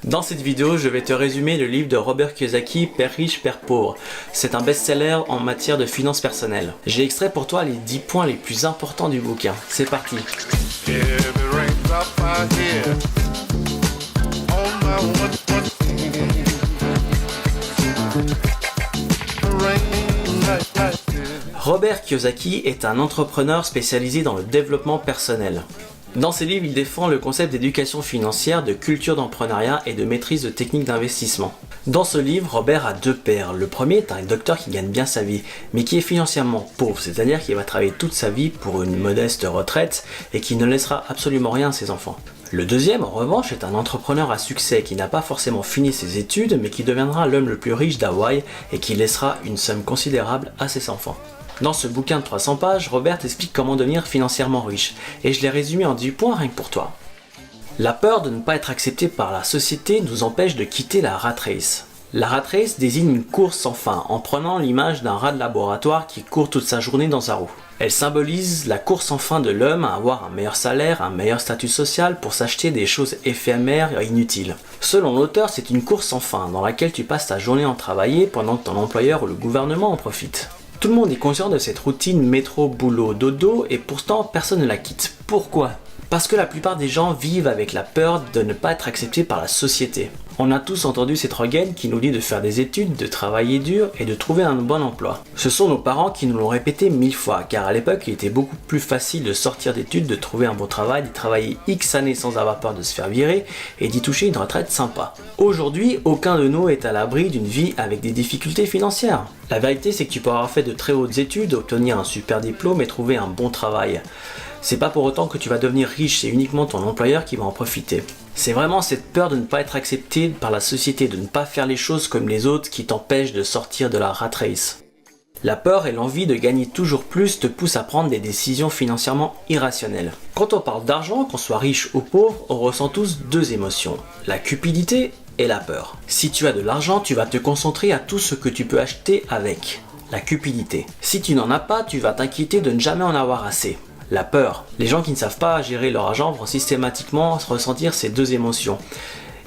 Dans cette vidéo, je vais te résumer le livre de Robert Kiyosaki, Père riche, Père pauvre. C'est un best-seller en matière de finances personnelles. J'ai extrait pour toi les 10 points les plus importants du bouquin. C'est parti. Robert Kiyosaki est un entrepreneur spécialisé dans le développement personnel. Dans ses livres, il défend le concept d'éducation financière, de culture d'entrepreneuriat et de maîtrise de techniques d'investissement. Dans ce livre, Robert a deux pères. Le premier est un docteur qui gagne bien sa vie, mais qui est financièrement pauvre, c'est-à-dire qu'il va travailler toute sa vie pour une modeste retraite et qui ne laissera absolument rien à ses enfants. Le deuxième, en revanche, est un entrepreneur à succès qui n'a pas forcément fini ses études, mais qui deviendra l'homme le plus riche d'Hawaï et qui laissera une somme considérable à ses enfants. Dans ce bouquin de 300 pages, Robert explique comment devenir financièrement riche, et je l'ai résumé en 10 points rien que pour toi. La peur de ne pas être accepté par la société nous empêche de quitter la rat race. La rat race désigne une course sans fin, en prenant l'image d'un rat de laboratoire qui court toute sa journée dans sa roue. Elle symbolise la course sans fin de l'homme à avoir un meilleur salaire, un meilleur statut social pour s'acheter des choses éphémères et inutiles. Selon l'auteur, c'est une course sans fin dans laquelle tu passes ta journée en travailler pendant que ton employeur ou le gouvernement en profite. Tout le monde est conscient de cette routine métro, boulot, dodo et pourtant personne ne la quitte. Pourquoi ? Parce que la plupart des gens vivent avec la peur de ne pas être acceptés par la société. On a tous entendu cette rengaine qui nous dit de faire des études, de travailler dur et de trouver un bon emploi. Ce sont nos parents qui nous l'ont répété 1000 fois, car à l'époque il était beaucoup plus facile de sortir d'études, de trouver un bon travail, d'y travailler X années sans avoir peur de se faire virer et d'y toucher une retraite sympa. Aujourd'hui, aucun de nous est à l'abri d'une vie avec des difficultés financières. La vérité, c'est que tu peux avoir fait de très hautes études, obtenir un super diplôme et trouver un bon travail. C'est pas pour autant que tu vas devenir riche, c'est uniquement ton employeur qui va en profiter. C'est vraiment cette peur de ne pas être accepté par la société, de ne pas faire les choses comme les autres qui t'empêche de sortir de la rat race. La peur et l'envie de gagner toujours plus te poussent à prendre des décisions financièrement irrationnelles. Quand on parle d'argent, qu'on soit riche ou pauvre, on ressent tous deux émotions, la cupidité et la peur. Si tu as de l'argent, tu vas te concentrer à tout ce que tu peux acheter avec, la cupidité. Si tu n'en as pas, tu vas t'inquiéter de ne jamais en avoir assez. La peur. Les gens qui ne savent pas gérer leur argent vont systématiquement ressentir ces deux émotions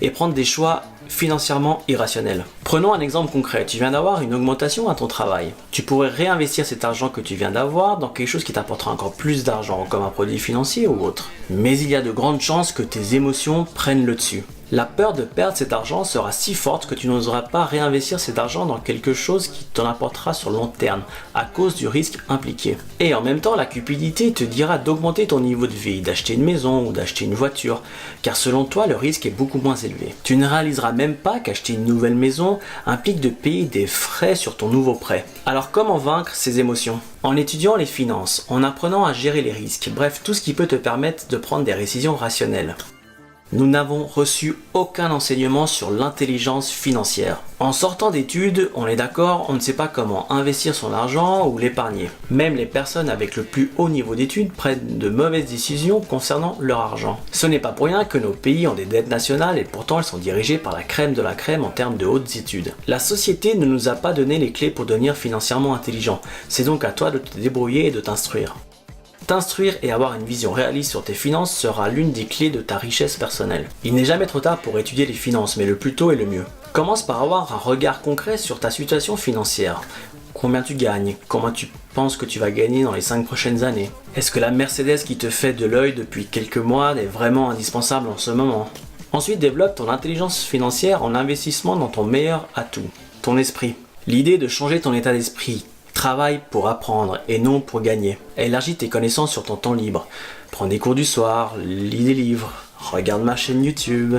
et prendre des choix financièrement irrationnels. Prenons un exemple concret. Tu viens d'avoir une augmentation à ton travail. Tu pourrais réinvestir cet argent que tu viens d'avoir dans quelque chose qui t'apportera encore plus d'argent, comme un produit financier ou autre. Mais il y a de grandes chances que tes émotions prennent le dessus. La peur de perdre cet argent sera si forte que tu n'oseras pas réinvestir cet argent dans quelque chose qui t'en apportera sur le long terme, à cause du risque impliqué. Et en même temps, la cupidité te dira d'augmenter ton niveau de vie, d'acheter une maison ou d'acheter une voiture, car selon toi, le risque est beaucoup moins élevé. Tu ne réaliseras même pas qu'acheter une nouvelle maison implique de payer des frais sur ton nouveau prêt. Alors comment vaincre ces émotions ? En étudiant les finances, en apprenant à gérer les risques, bref, tout ce qui peut te permettre de prendre des décisions rationnelles. Nous n'avons reçu aucun enseignement sur l'intelligence financière. En sortant d'études, on est d'accord, on ne sait pas comment investir son argent ou l'épargner. Même les personnes avec le plus haut niveau d'études prennent de mauvaises décisions concernant leur argent. Ce n'est pas pour rien que nos pays ont des dettes nationales et pourtant elles sont dirigées par la crème de la crème en termes de hautes études. La société ne nous a pas donné les clés pour devenir financièrement intelligent. C'est donc à toi de te débrouiller et de t'instruire. T'instruire et avoir une vision réaliste sur tes finances sera l'une des clés de ta richesse personnelle. Il n'est jamais trop tard pour étudier les finances, mais le plus tôt est le mieux. Commence par avoir un regard concret sur ta situation financière. Combien tu gagnes? Comment tu penses que tu vas gagner dans les 5 prochaines années? Est-ce que la Mercedes qui te fait de l'œil depuis quelques mois est vraiment indispensable en ce moment? Ensuite, développe ton intelligence financière en investissement dans ton meilleur atout, ton esprit. L'idée est de changer ton état d'esprit. Travaille pour apprendre et non pour gagner. Élargis tes connaissances sur ton temps libre. Prends des cours du soir, lis des livres, regarde ma chaîne YouTube.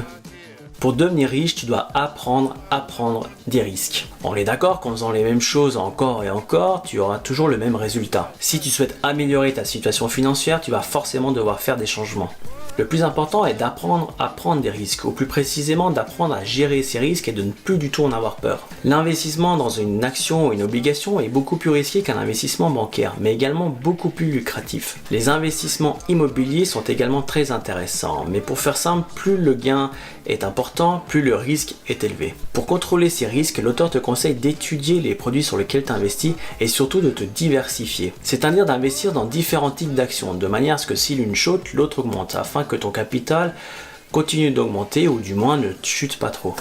Pour devenir riche, tu dois apprendre des risques. On est d'accord qu'en faisant les mêmes choses encore et encore, tu auras toujours le même résultat. Si tu souhaites améliorer ta situation financière, tu vas forcément devoir faire des changements. Le plus important est d'apprendre à prendre des risques, ou plus précisément d'apprendre à gérer ces risques et de ne plus du tout en avoir peur. L'investissement dans une action ou une obligation est beaucoup plus risqué qu'un investissement bancaire, mais également beaucoup plus lucratif. Les investissements immobiliers sont également très intéressants, mais pour faire simple, plus le gain est important, plus le risque est élevé. Pour contrôler ces risques, l'auteur te conseille d'étudier les produits sur lesquels tu investis et surtout de te diversifier. C'est-à-dire d'investir dans différents types d'actions, de manière à ce que si l'une saute, l'autre augmente, afin que ton capital Continue d'augmenter ou du moins ne chute pas trop.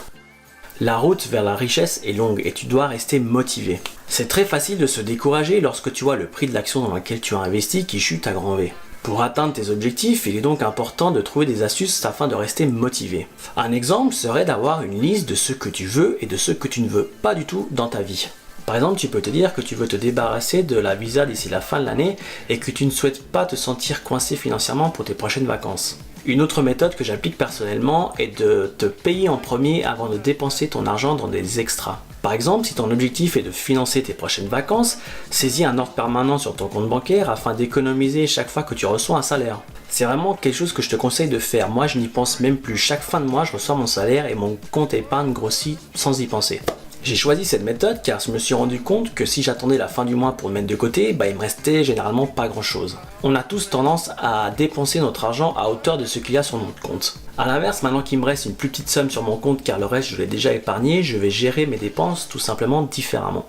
La route vers la richesse est longue et tu dois rester motivé. C'est très facile de se décourager lorsque tu vois le prix de l'action dans laquelle tu as investi qui chute à grand V. Pour atteindre tes objectifs, il est donc important de trouver des astuces afin de rester motivé. Un exemple serait d'avoir une liste de ce que tu veux et de ce que tu ne veux pas du tout dans ta vie. Par exemple, tu peux te dire que tu veux te débarrasser de la visa d'ici la fin de l'année et que tu ne souhaites pas te sentir coincé financièrement pour tes prochaines vacances. Une autre méthode que j'applique personnellement est de te payer en premier avant de dépenser ton argent dans des extras. Par exemple, si ton objectif est de financer tes prochaines vacances, saisis un ordre permanent sur ton compte bancaire afin d'économiser chaque fois que tu reçois un salaire. C'est vraiment quelque chose que je te conseille de faire. Moi, je n'y pense même plus. Chaque fin de mois, je reçois mon salaire et mon compte épargne grossit sans y penser. J'ai choisi cette méthode car je me suis rendu compte que si j'attendais la fin du mois pour le mettre de côté, il me restait généralement pas grand chose. On a tous tendance à dépenser notre argent à hauteur de ce qu'il y a sur notre compte. A l'inverse, maintenant qu'il me reste une plus petite somme sur mon compte car le reste je l'ai déjà épargné, je vais gérer mes dépenses tout simplement différemment.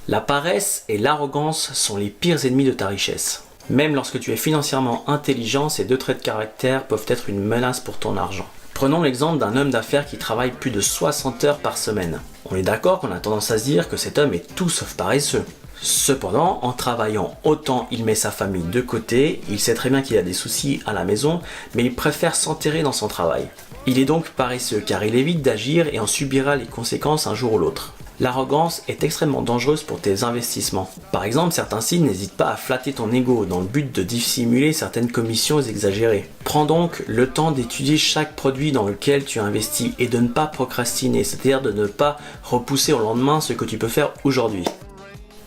La paresse et l'arrogance sont les pires ennemis de ta richesse. Même lorsque tu es financièrement intelligent, ces deux traits de caractère peuvent être une menace pour ton argent. Prenons l'exemple d'un homme d'affaires qui travaille plus de 60 heures par semaine. On est d'accord qu'on a tendance à se dire que cet homme est tout sauf paresseux. Cependant, en travaillant autant, il met sa famille de côté, il sait très bien qu'il a des soucis à la maison, mais il préfère s'enterrer dans son travail. Il est donc paresseux car il évite d'agir et en subira les conséquences un jour ou l'autre. L'arrogance est extrêmement dangereuse pour tes investissements. Par exemple, certains sites n'hésitent pas à flatter ton ego dans le but de dissimuler certaines commissions exagérées. Prends donc le temps d'étudier chaque produit dans lequel tu investis et de ne pas procrastiner, c'est-à-dire de ne pas repousser au lendemain ce que tu peux faire aujourd'hui.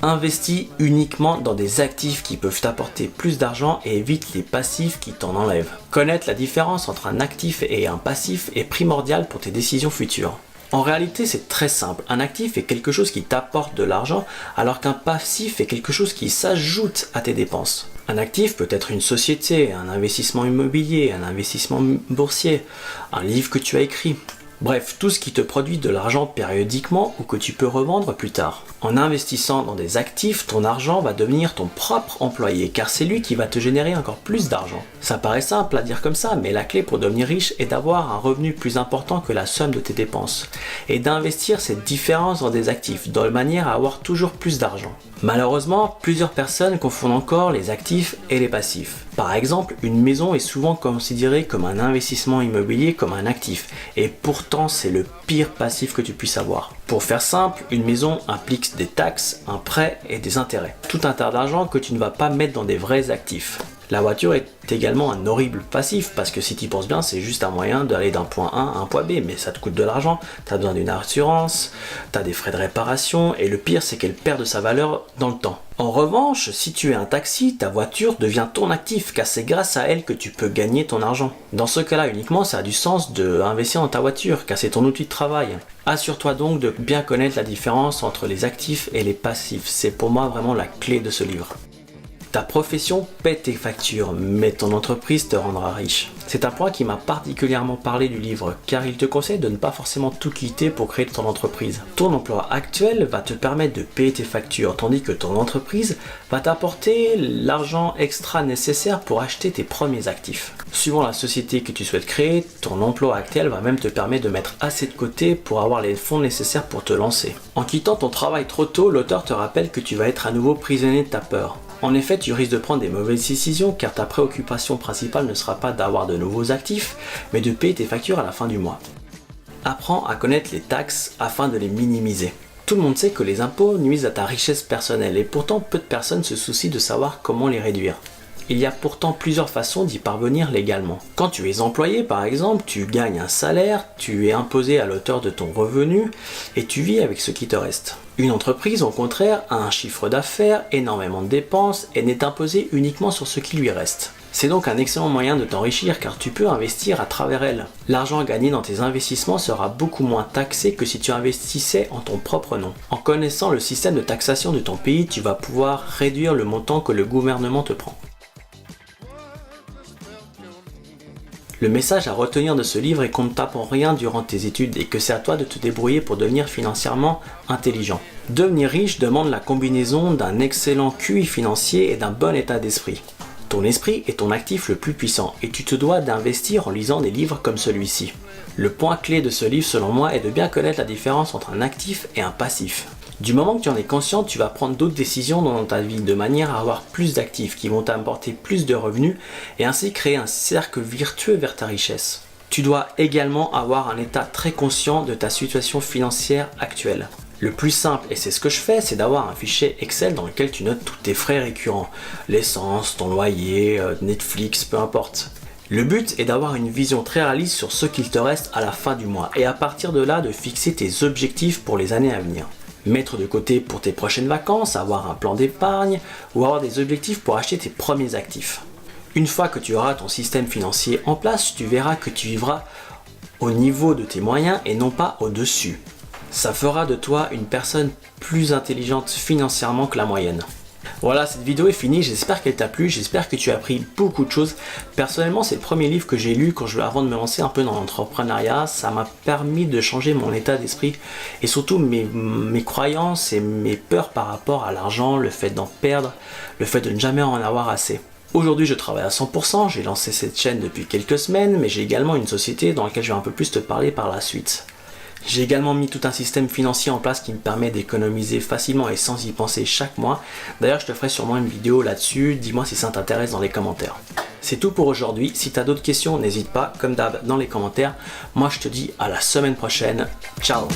Investis uniquement dans des actifs qui peuvent t'apporter plus d'argent et évite les passifs qui t'en enlèvent. Connaître la différence entre un actif et un passif est primordial pour tes décisions futures. En réalité, c'est très simple. Un actif est quelque chose qui t'apporte de l'argent, alors qu'un passif est quelque chose qui s'ajoute à tes dépenses. Un actif peut être une société, un investissement immobilier, un investissement boursier, un livre que tu as écrit. Bref, tout ce qui te produit de l'argent périodiquement ou que tu peux revendre plus tard. En investissant dans des actifs, ton argent va devenir ton propre employé car c'est lui qui va te générer encore plus d'argent. Ça paraît simple à dire comme ça, mais la clé pour devenir riche est d'avoir un revenu plus important que la somme de tes dépenses et d'investir cette différence dans des actifs de manière à avoir toujours plus d'argent. Malheureusement, plusieurs personnes confondent encore les actifs et les passifs. Par exemple, une maison est souvent considérée comme un investissement immobilier, comme un actif, et pourtant c'est le pire passif que tu puisses avoir. Pour faire simple, une maison implique des taxes, un prêt et des intérêts. Tout un tas d'argent que tu ne vas pas mettre dans des vrais actifs. La voiture est également un horrible passif parce que si tu y penses bien, c'est juste un moyen d'aller d'un point A à un point B, mais ça te coûte de l'argent, tu as besoin d'une assurance, tu as des frais de réparation et le pire c'est qu'elle perd de sa valeur dans le temps. En revanche, si tu es un taxi, ta voiture devient ton actif car c'est grâce à elle que tu peux gagner ton argent. Dans ce cas-là uniquement, ça a du sens d'investir dans ta voiture car c'est ton outil de travail. Assure-toi donc de bien connaître la différence entre les actifs et les passifs, c'est pour moi vraiment la clé de ce livre. Ta profession paie tes factures, mais ton entreprise te rendra riche. C'est un point qui m'a particulièrement parlé du livre, car il te conseille de ne pas forcément tout quitter pour créer ton entreprise. Ton emploi actuel va te permettre de payer tes factures, tandis que ton entreprise va t'apporter l'argent extra nécessaire pour acheter tes premiers actifs. Suivant la société que tu souhaites créer, ton emploi actuel va même te permettre de mettre assez de côté pour avoir les fonds nécessaires pour te lancer. En quittant ton travail trop tôt, l'auteur te rappelle que tu vas être à nouveau prisonnier de ta peur. En effet, tu risques de prendre des mauvaises décisions car ta préoccupation principale ne sera pas d'avoir de nouveaux actifs, mais de payer tes factures à la fin du mois. Apprends à connaître les taxes afin de les minimiser. Tout le monde sait que les impôts nuisent à ta richesse personnelle et pourtant peu de personnes se soucient de savoir comment les réduire. Il y a pourtant plusieurs façons d'y parvenir légalement. Quand tu es employé par exemple, tu gagnes un salaire, tu es imposé à l'auteur de ton revenu et tu vis avec ce qui te reste. Une entreprise au contraire a un chiffre d'affaires, énormément de dépenses et n'est imposée uniquement sur ce qui lui reste. C'est donc un excellent moyen de t'enrichir car tu peux investir à travers elle. L'argent gagné dans tes investissements sera beaucoup moins taxé que si tu investissais en ton propre nom. En connaissant le système de taxation de ton pays, tu vas pouvoir réduire le montant que le gouvernement te prend. Le message à retenir de ce livre est qu'on ne t'apprend rien durant tes études et que c'est à toi de te débrouiller pour devenir financièrement intelligent. Devenir riche demande la combinaison d'un excellent QI financier et d'un bon état d'esprit. Ton esprit est ton actif le plus puissant et tu te dois d'investir en lisant des livres comme celui-ci. Le point clé de ce livre selon moi est de bien connaître la différence entre un actif et un passif. Du moment que tu en es conscient, tu vas prendre d'autres décisions dans ta vie de manière à avoir plus d'actifs qui vont t'apporter plus de revenus et ainsi créer un cercle vertueux vers ta richesse. Tu dois également avoir un état très conscient de ta situation financière actuelle. Le plus simple, et c'est ce que je fais, c'est d'avoir un fichier Excel dans lequel tu notes tous tes frais récurrents, l'essence, ton loyer, Netflix, peu importe. Le but est d'avoir une vision très réaliste sur ce qu'il te reste à la fin du mois et à partir de là de fixer tes objectifs pour les années à venir. Mettre de côté pour tes prochaines vacances, avoir un plan d'épargne ou avoir des objectifs pour acheter tes premiers actifs. Une fois que tu auras ton système financier en place, tu verras que tu vivras au niveau de tes moyens et non pas au-dessus. Ça fera de toi une personne plus intelligente financièrement que la moyenne. Voilà, cette vidéo est finie, j'espère qu'elle t'a plu, j'espère que tu as appris beaucoup de choses. Personnellement, c'est le premier livre que j'ai lu avant de me lancer un peu dans l'entrepreneuriat. Ça m'a permis de changer mon état d'esprit et surtout mes croyances et mes peurs par rapport à l'argent, le fait d'en perdre, le fait de ne jamais en avoir assez. Aujourd'hui, je travaille à 100%, j'ai lancé cette chaîne depuis quelques semaines, mais j'ai également une société dans laquelle je vais un peu plus te parler par la suite. J'ai également mis tout un système financier en place qui me permet d'économiser facilement et sans y penser chaque mois. D'ailleurs, je te ferai sûrement une vidéo là-dessus, dis-moi si ça t'intéresse dans les commentaires. C'est tout pour aujourd'hui, si tu as d'autres questions, n'hésite pas, comme d'hab, dans les commentaires. Moi, je te dis à la semaine prochaine, ciao.